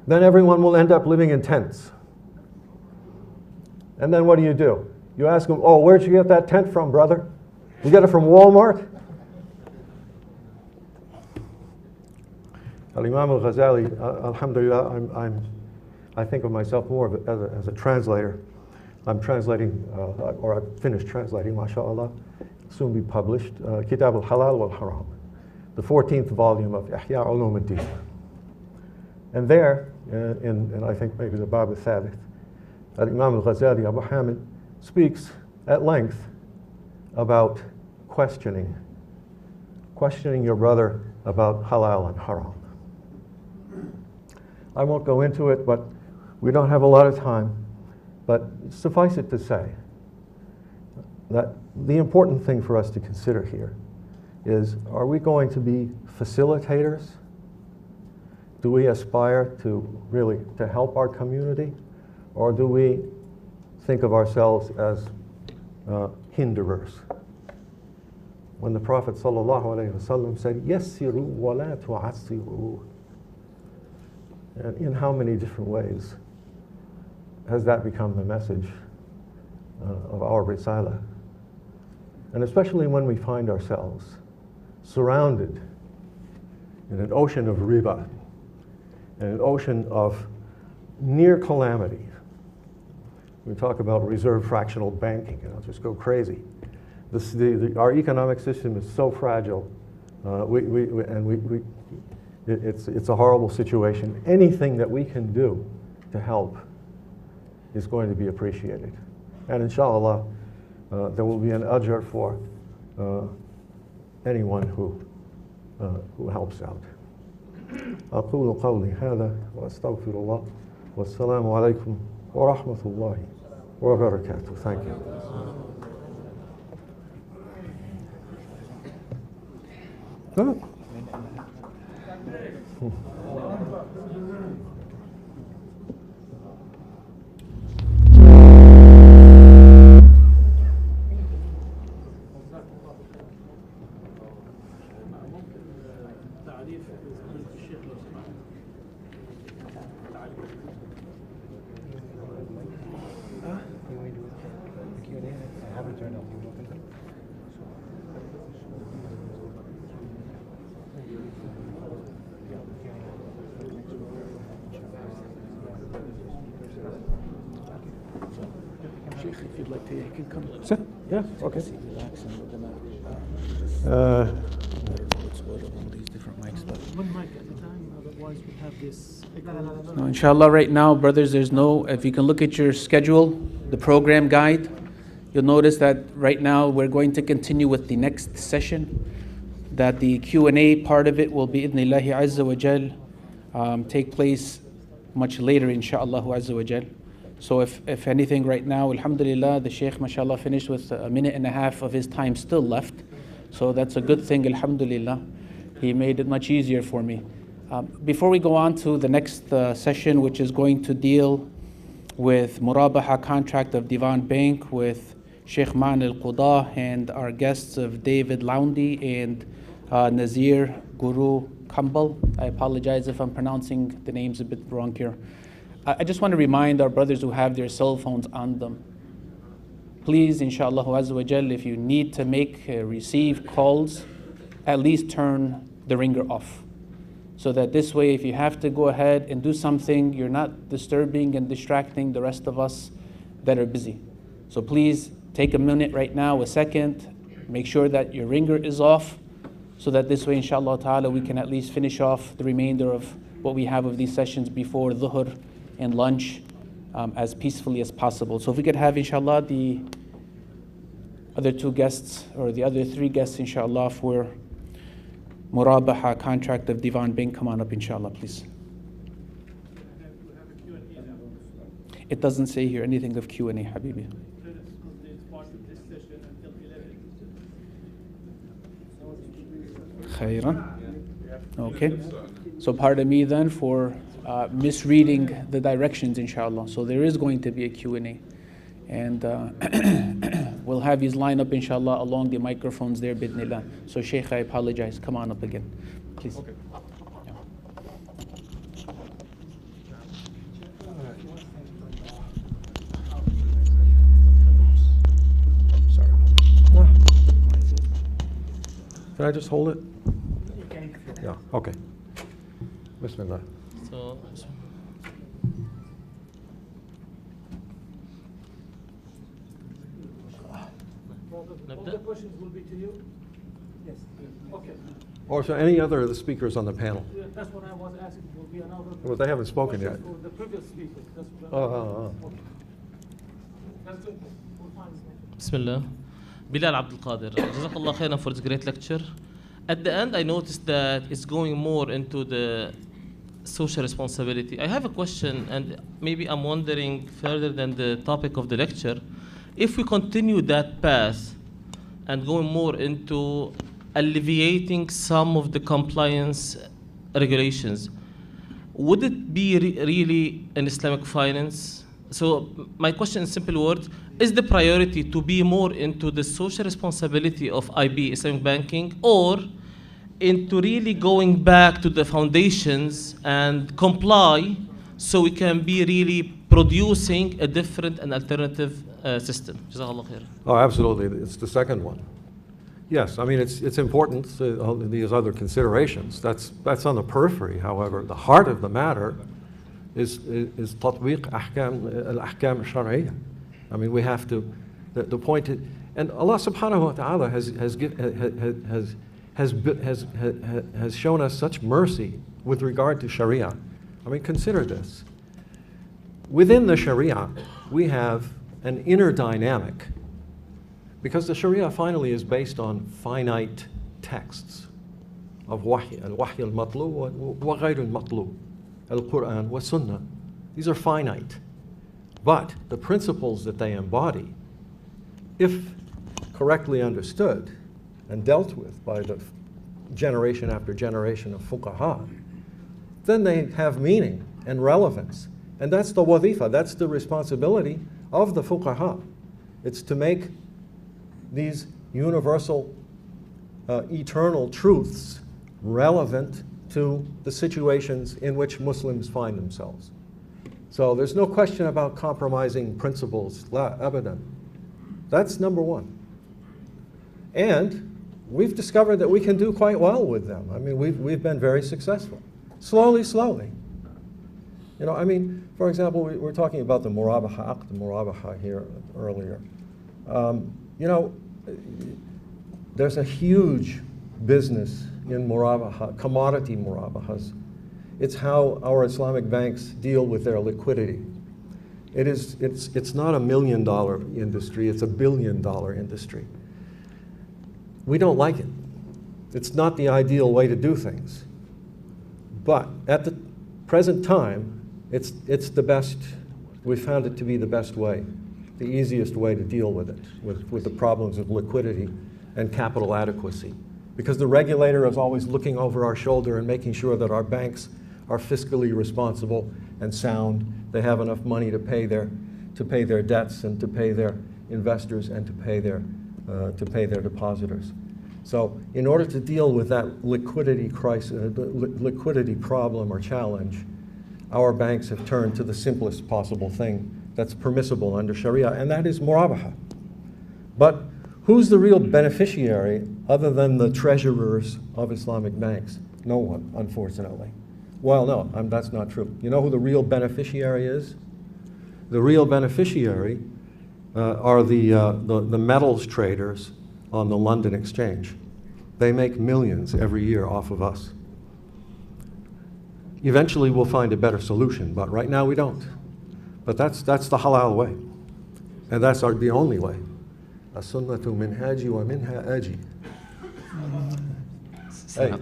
Speaker 2: Then everyone will end up living in tents. And then what do? You ask them, oh, where'd you get that tent from, brother? You get it from Walmart? Imam al-Ghazali, alhamdulillah, I think of myself more as a translator. I'm translating, or I've finished translating, mashallah, soon be published, Kitab al-Halal wal-Haram, the 14th volume of Ihya Ulum al-Din. And there, in I think maybe the Bab al-Thalith, Imam al-Ghazali, Abu Hamid, speaks at length about questioning your brother about halal and haram. I won't go into it, but we don't have a lot of time. But suffice it to say that the important thing for us to consider here is, are we going to be facilitators? Do we aspire to really to help our community? Or do we think of ourselves as hinderers? When the Prophet ﷺ said, "Yassiru wa la tu'assiru," and in how many different ways has that become the message of our Risala? And especially when we find ourselves surrounded in an ocean of riba, in an ocean of near calamity. We talk about reserve fractional banking, and I'll just go crazy. Our economic system is so fragile, it's a horrible situation. Anything that we can do to help is going to be appreciated. And inshallah, there will be an ajr for anyone who helps out. أقول قولي هذا وأستغفر الله والسلام عليكم ورحمة الله وبركاته. Thank you. Good.
Speaker 4: Shaykh, if you'd like to, you can come.
Speaker 2: Sit. Yeah, okay.
Speaker 4: Relax and we're gonna all these different mics, but one mic at a time, otherwise we have this.
Speaker 1: No, inshallah, right now, brothers, there's no, if you can look at your schedule, the program guide, you'll notice that right now we're going to continue with the next session, that the Q&A part of it will be idhnillahi azza wa jal, take place much later, inshallah azza wa jal. So if anything right now, alhamdulillah, the Shaykh, mashallah, finished with a minute and a half of his time still left. So that's a good thing, alhamdulillah. He made it much easier for me. Before we go on to the next session, which is going to deal with Murabaha contract of Divan Bank with Sheikh Ma'an al-Qudah and our guests of David Laundy and Nazir Guru Kambal. I apologize if I'm pronouncing the names a bit wrong here. I just want to remind our brothers who have their cell phones on them, please, inshallah azza wa jal, if you need to receive calls, at least turn the ringer off. So that this way, if you have to go ahead and do something, you're not disturbing and distracting the rest of us that are busy. So please take a minute right now, a second, make sure that your ringer is off, so that this way, inshallah ta'ala, we can at least finish off the remainder of what we have of these sessions before dhuhr and lunch as peacefully as possible. So if we could have, inshallah, the other two guests, or the other three guests, inshallah, for Murabaha contract of Divan Bank, come on up, inshallah, please. It doesn't say here anything of Q&A, Habibi. Khairan. Okay. So pardon me then for misreading the directions, inshallah. So there is going to be a Q&A. And we'll have these line up, inshallah, along the microphones there, bidnillah. So Shaykh, I apologize. Come on up again, please. Okay.
Speaker 2: Sorry. Can I just hold it? Yeah, okay. Bismillah.
Speaker 3: So,
Speaker 4: all the questions will be to you? Yes. Okay.
Speaker 2: Or so any other of the speakers on the panel?
Speaker 4: Yeah, that's what I was asking. Will be another.
Speaker 2: Well, they haven't spoken yet.
Speaker 4: For the previous speakers. That's what
Speaker 2: Okay.
Speaker 4: That's good. We'll find
Speaker 3: Bismillah. Bilal Abdul Qadir. Jazakallah khairan for this great lecture. At the end, I noticed that it's going more into the social responsibility. I have a question, and maybe I'm wondering further than the topic of the lecture. If we continue that path and going more into alleviating some of the compliance regulations, would it be really an Islamic finance? So my question in simple words, is the priority to be more into the social responsibility of IB, Islamic banking, or into really going back to the foundations and comply so we can be really producing a different and alternative system? Jazakallah khair.
Speaker 2: Oh, absolutely. It's the second one. Yes, I mean, it's important, these other considerations. That's on the periphery, however. The heart of the matter is تطبيق الأحكام الشرعية. I mean, we have to, the point is, and Allah subhanahu wa ta'ala has shown us such mercy with regard to Sharia. I mean, consider this. Within the Sharia, we have an inner dynamic, because the Sharia finally is based on finite texts of wahy, al-wahy al-matlu wa ghayr al-matlu, al-Quran wa sunnah. These are finite. But the principles that they embody, if correctly understood and dealt with by the generation after generation of fuqaha, then they have meaning and relevance. And that's the wazifa, that's the responsibility of the fuqaha. It's to make these universal, eternal truths relevant to the situations in which Muslims find themselves. So there's no question about compromising principles, la abadan. That's number one. And we've discovered that we can do quite well with them. I mean, we've been very successful. Slowly, slowly. You know, I mean, for example, we were talking about the murabaha here earlier. You know, there's a huge business in murabaha, commodity murabahas. It's how our Islamic banks deal with their liquidity. It's not $1 million industry, it's $1 billion industry. We don't like it. It's not the ideal way to do things. But at the present time, it's the best, we found it to be the best way, the easiest way to deal with it, with the problems of liquidity and capital adequacy. Because the regulator is always looking over our shoulder and making sure that our banks are fiscally responsible and sound. They have enough money to pay their debts and to pay their investors and to pay their depositors. So in order to deal with that liquidity crisis, liquidity problem or challenge, our banks have turned to the simplest possible thing that's permissible under Sharia, and that is murabaha. But who's the real beneficiary other than the treasurers of Islamic banks? No one, unfortunately. Well, no, that's not true. You know who the real beneficiary is? The real beneficiary are the metals traders on the London Exchange. They make millions every year off of us. Eventually we'll find a better solution, but right now we don't. But that's the halal way. And that's the only way. As-sunnatu minhaji wa minha aji. Hey.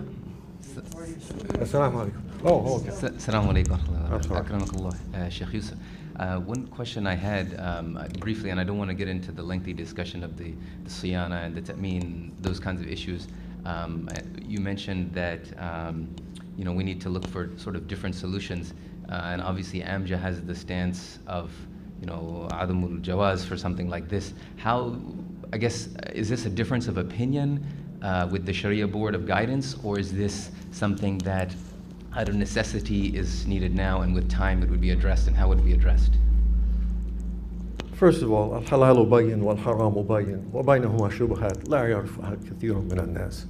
Speaker 2: Assalamu alaikum. Oh, okay.
Speaker 5: Assalamu alaikum. Akramakallah. Shaykh Yusuf. One question I had briefly, and I don't want to get into the lengthy discussion of the siyana and the ta'meen, those kinds of issues. You mentioned that you know, we need to look for sort of different solutions, and obviously Amja has the stance of, you know, adamul jawaz for something like this. How, I guess, is this a difference of opinion with the Sharia Board of Guidance, or is this something that out of necessity is needed now, and with time it would be addressed, and how would it be addressed?
Speaker 2: First of all, al-halalu bayyin wal-haramu bayyin wa baynahuma shubahat la yarfuha kathirun min an-nas.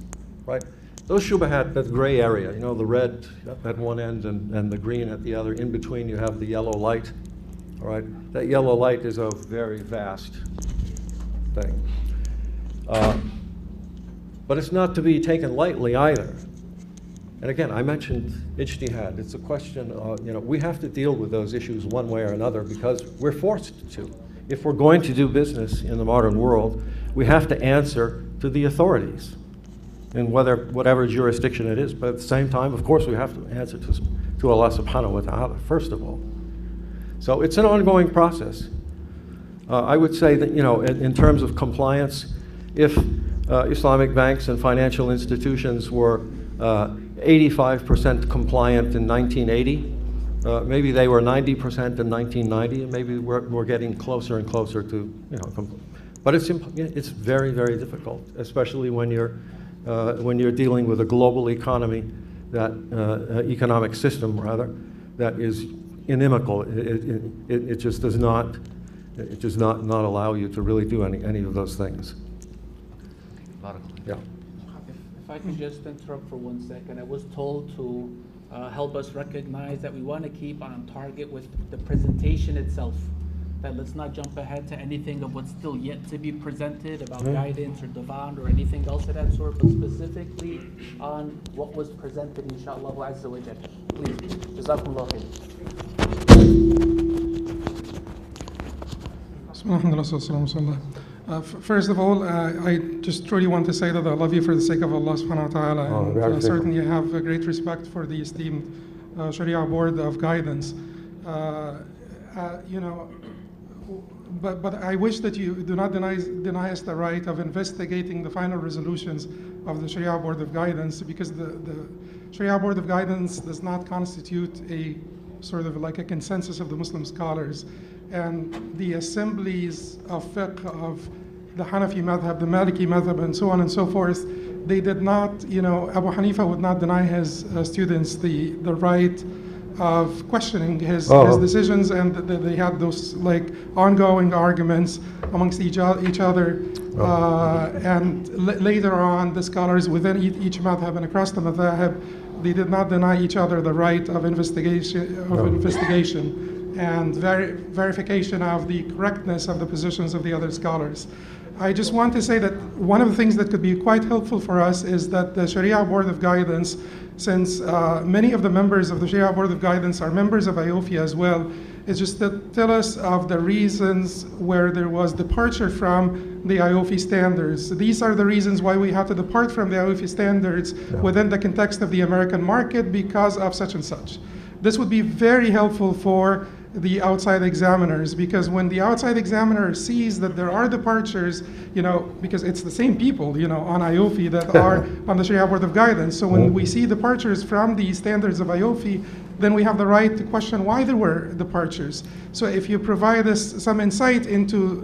Speaker 2: Right? Those shubahat, that gray area, you know, the red at one end and the green at the other, in between you have the yellow light. All right? That yellow light is a very vast thing. But it's not to be taken lightly either. And again, I mentioned ijtihad. It's a question, you know, we have to deal with those issues one way or another because we're forced to. If we're going to do business in the modern world, we have to answer to the authorities in whatever jurisdiction it is. But at the same time, of course, we have to answer to Allah subhanahu wa ta'ala, first of all. So it's an ongoing process. I would say that, you know, in terms of compliance, if Islamic banks and financial institutions were 85% compliant in 1980. Maybe they were 90% in 1990, and maybe we're getting closer and closer to, you know, but it's very, very difficult, especially when you're dealing with a global economy, that economic system rather, that is inimical. It just does not allow you to really do any of those things. Yeah.
Speaker 1: If I can just interrupt for 1 second, I was told to help us recognize that we want to keep on target with the presentation itself. That let's not jump ahead to anything of what's still yet to be presented about guidance or divan or anything else of that sort, but specifically on what was presented, inshaAllah Azza wa Jal. Please, Jazakumullah khair.
Speaker 6: First of all, I just truly want to say that I love you for the sake of Allah subhanahu wa ta'ala. And certainly have a great respect for the esteemed Sharia Board of Guidance. you know, but I wish that you do not deny us the right of investigating the final resolutions of the Sharia Board of Guidance, because the Sharia Board of Guidance does not constitute a sort of like a consensus of the Muslim scholars. And the assemblies of fiqh of the Hanafi madhab, the Maliki madhab, and so on and so forth, they did not, you know, Abu Hanifa would not deny his students the right of questioning his decisions, and they had those like ongoing arguments amongst each other. And later on, the scholars within each madhab and across the madhab, they did not deny each other the right of investigation and verification of the correctness of the positions of the other scholars. I just want to say that one of the things that could be quite helpful for us is that the Sharia Board of Guidance, since many of the members of the Sharia Board of Guidance are members of IOFI as well, is just to tell us of the reasons where there was departure from the IOFI standards. These are the reasons why we had to depart from the IOFI standards within the context of the American market because of such and such. This would be very helpful for the outside examiners, because when the outside examiner sees that there are departures, you know, because it's the same people, you know, on IOFI that are on the Sharia Board of Guidance. So when we see departures from the standards of IOFI, then we have the right to question why there were departures. So if you provide us some insight into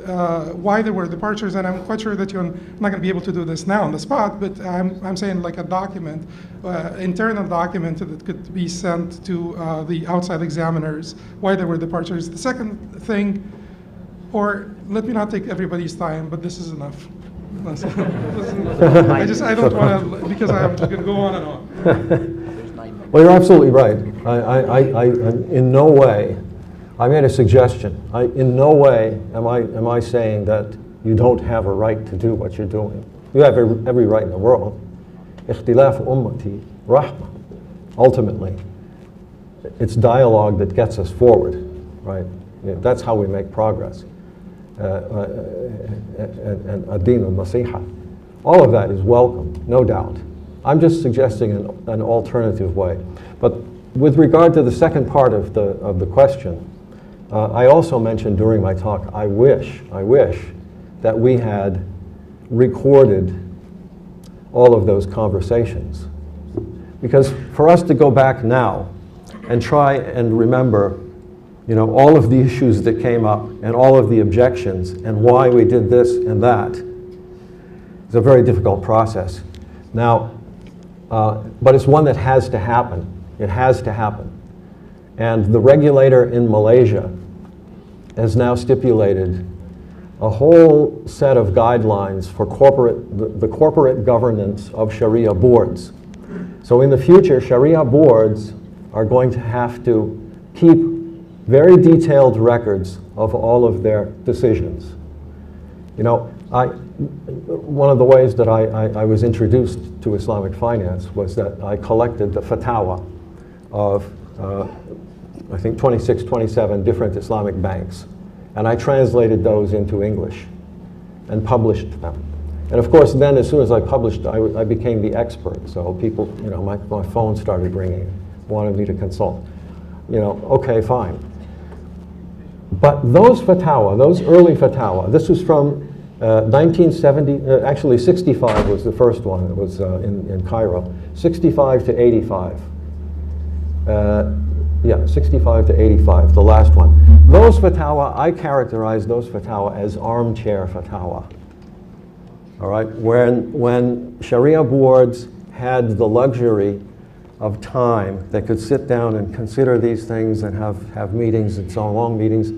Speaker 6: why there were departures, and I'm quite sure that you're not going to be able to do this now on the spot, but I'm saying like a document, internal document that could be sent to the outside examiners, why there were departures. The second thing, or let me not take everybody's time, but this is enough. I don't want to, because I'm going to go on and on.
Speaker 2: Well, you're absolutely right. I in no way, I made a suggestion. In no way am I saying that you don't have a right to do what you're doing. You have every right in the world. Ikhtilaf ummati rahmah. Ultimately, it's dialogue that gets us forward, right? That's how we make progress. And ad-din al-nasiha. All of that is welcome, no doubt. I'm just suggesting an alternative way. But with regard to the second part of the question, I also mentioned during my talk, I wish that we had recorded all of those conversations. Because for us to go back now and try and remember, you know, all of the issues that came up and all of the objections and why we did this and that, is a very difficult process. Now, but it's one that has to happen. It has to happen. And the regulator in Malaysia has now stipulated a whole set of guidelines for the corporate governance of Sharia boards. So in the future, Sharia boards are going to have to keep very detailed records of all of their decisions. You know, one of the ways that I was introduced to Islamic finance was that I collected the fatwa of, I think, 26, 27 different Islamic banks. And I translated those into English and published them. And of course, then as soon as I published, I became the expert. So people, you know, my phone started ringing, wanted me to consult. You know, okay, fine. But those fatwa, those early fatwa, this was from 1970, actually 65 was the first one. It was in Cairo. 65 to 85. Yeah, 65 to 85, the last one. Those fatwa, I characterize those fatwa as armchair fatwa. All right, when Sharia boards had the luxury of time, they could sit down and consider these things and have meetings and so on, long meetings,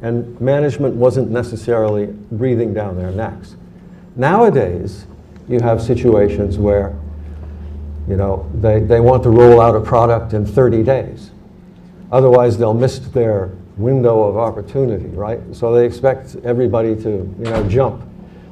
Speaker 2: and management wasn't necessarily breathing down their necks. Nowadays, you have situations where, you know, they want to roll out a product in 30 days. Otherwise, they'll miss their window of opportunity, right? So they expect everybody to, you know, jump.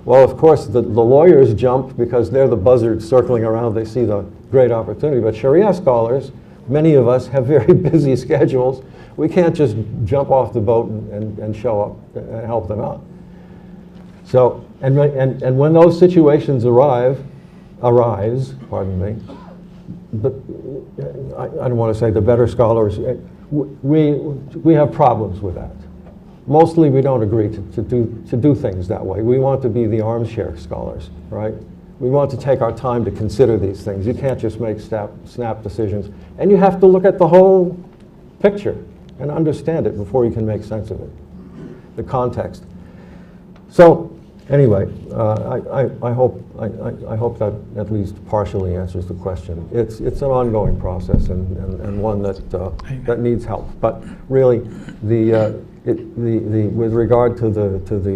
Speaker 2: Well, of course, the lawyers jump because they're the buzzards circling around. They see the great opportunity. But Sharia scholars, many of us have very busy schedules. We can't just jump off the boat and show up and help them out. So, and when those situations arise, pardon me, I don't want to say the better scholars, we have problems with that. Mostly we don't agree to do things that way. We want to be the armchair scholars, right? We want to take our time to consider these things. You can't just make snap decisions. And you have to look at the whole picture and understand it before you can make sense of it, the context. So anyway, I hope that at least partially answers the question. It's an ongoing process and one that needs help. But really, with regard to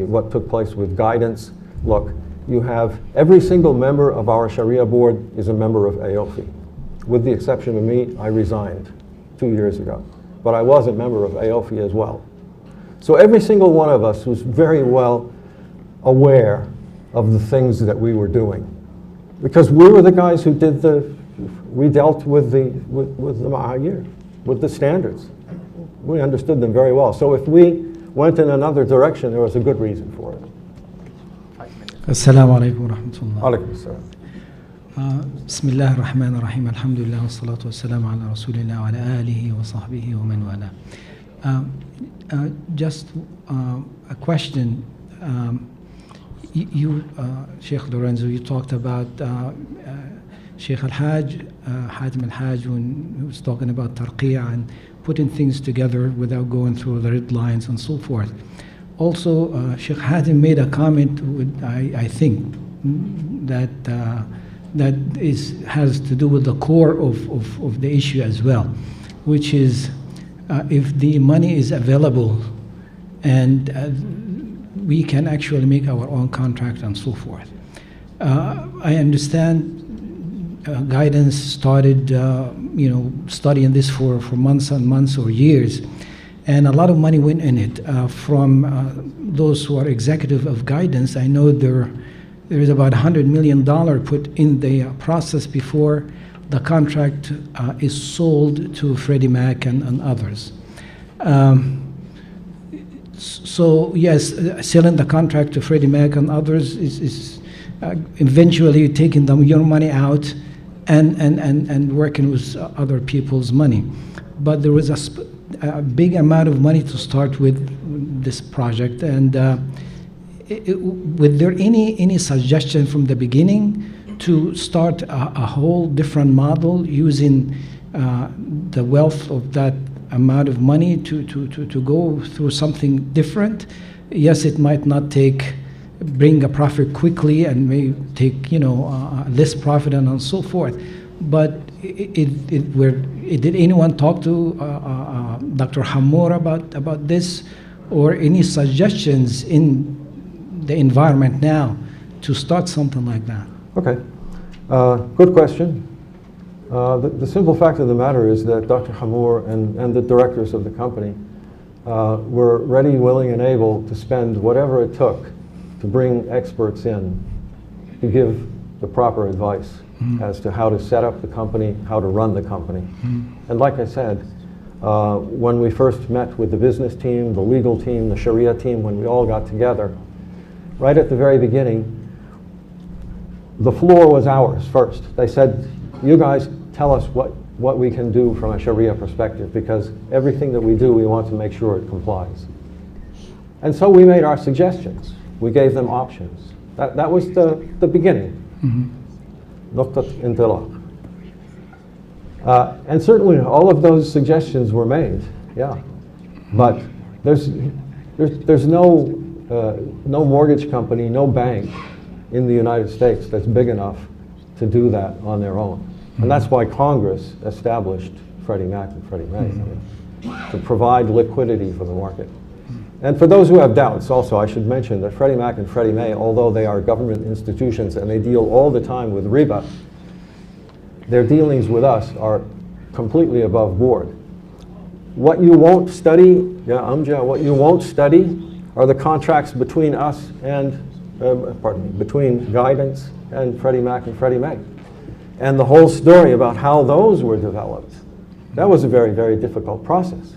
Speaker 2: what took place with guidance, look, you have every single member of our Sharia board is a member of AOFI. With the exception of me, I resigned 2 years ago. But I was a member of AOFI as well. So every single one of us was very well aware of the things that we were doing. Because we were the guys who we dealt with the ma'ayir, with the standards. We understood them very well. So if we went in another direction, there was a good reason for it.
Speaker 7: Assalamu alaikum wa rahmatullah.
Speaker 2: Alaikum assalam.
Speaker 7: Bismillah ar-Rahman ar-Rahim. Alhamdulillah wa salatu wa salam ala Rasulillah wa ala alihi wa sahbihi wa man wala. Just a question. Sheikh DeLorenzo, you talked about Sheikh Al-Hajj, Hatim Al-Hajj, when he was talking about tarqiyah and putting things together without going through the red lines and so forth. Also, Sheikh Hatim made a comment, I think, that has to do with the core of the issue as well, which is if the money is available and we can actually make our own contract and so forth. I understand guidance started, studying this for months and months or years, and a lot of money went in it from those who are executive of guidance. I know there is about $100 million put in the process before the contract is sold to Freddie Mac and others. So yes, selling the contract to Freddie Mac and others is eventually taking your money out and working with other people's money. But there was a big amount of money to start with this project, and was there any suggestion from the beginning to start a whole different model using the wealth of that amount of money to go through something different? Yes, it might not bring a profit quickly and may take less profit and so forth, but did anyone talk to Dr. Hamour about this, or any suggestions in the environment now to start something like that?
Speaker 2: Okay, good question. The simple fact of the matter is that Dr. Hamour and the directors of the company were ready, willing, and able to spend whatever it took to bring experts in to give the proper advice as to how to set up the company, how to run the company. And like I said, when we first met with the business team, the legal team, the Sharia team, when we all got together, right at the very beginning, the floor was ours first. They said, you guys tell us what we can do from a Sharia perspective, because everything that we do, we want to make sure it complies. And so we made our suggestions. We gave them options. That was the beginning. Nuqtat intilaq. And certainly all of those suggestions were made, yeah. But there's no mortgage company, no bank in the United States that's big enough to do that on their own. And that's why Congress established Freddie Mac and Freddie Mae, to provide liquidity for the market. And for those who have doubts, also I should mention that Freddie Mac and Freddie Mae, although they are government institutions and they deal all the time with riba, their dealings with us are completely above board. What you won't study, Amja, what you won't study are the contracts between us and, between guidance and Freddie Mac and Freddie Mae. And the whole story about how those were developed. That was a very, very difficult process.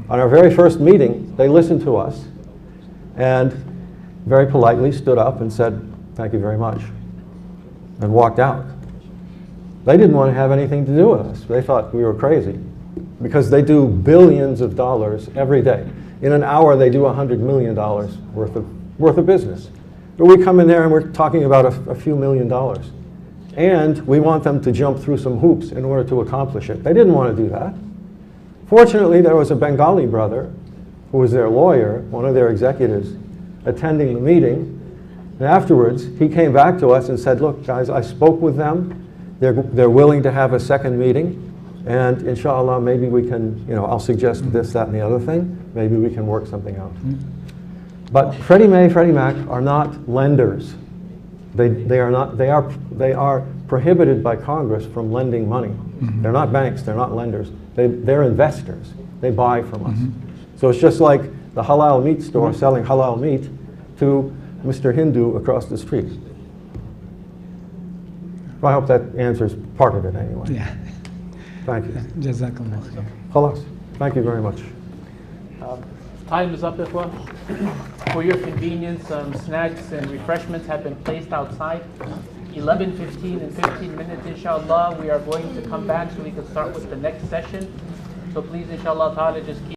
Speaker 2: On our very first meeting, they listened to us and very politely stood up and said, thank you very much, and walked out. They didn't want to have anything to do with us. They thought we were crazy. because they do billions of dollars every day. In an hour, they do $100 million worth of business. But we come in there and we're talking about a few million dollars. And we want them to jump through some hoops in order to accomplish it. They didn't want to do that. Fortunately, there was a Bengali brother who was their lawyer, one of their executives, attending the meeting. And afterwards, he came back to us and said, look, guys, I spoke with them. They're willing to have a second meeting. And inshallah, maybe we can, I'll suggest this, that, and the other thing. Maybe we can work something out. But Freddie Mae, Freddie Mac are not lenders. They are prohibited by Congress from lending money. They're not banks, they're not lenders. They're investors. They buy from us. So it's just like the halal meat store selling halal meat to Mr. Hindu across the street. I hope that answers part of it anyway.
Speaker 7: Yeah.
Speaker 2: Thank you.
Speaker 7: Jazakallah khair.
Speaker 2: Khalas. Thank you very much.
Speaker 1: Time is up, Ikhwa. For your convenience, snacks and refreshments have been placed outside. 11:15 and 15 minutes, inshallah, we are going to come back so we can start with the next session. So please, inshallah ta'ala, just keep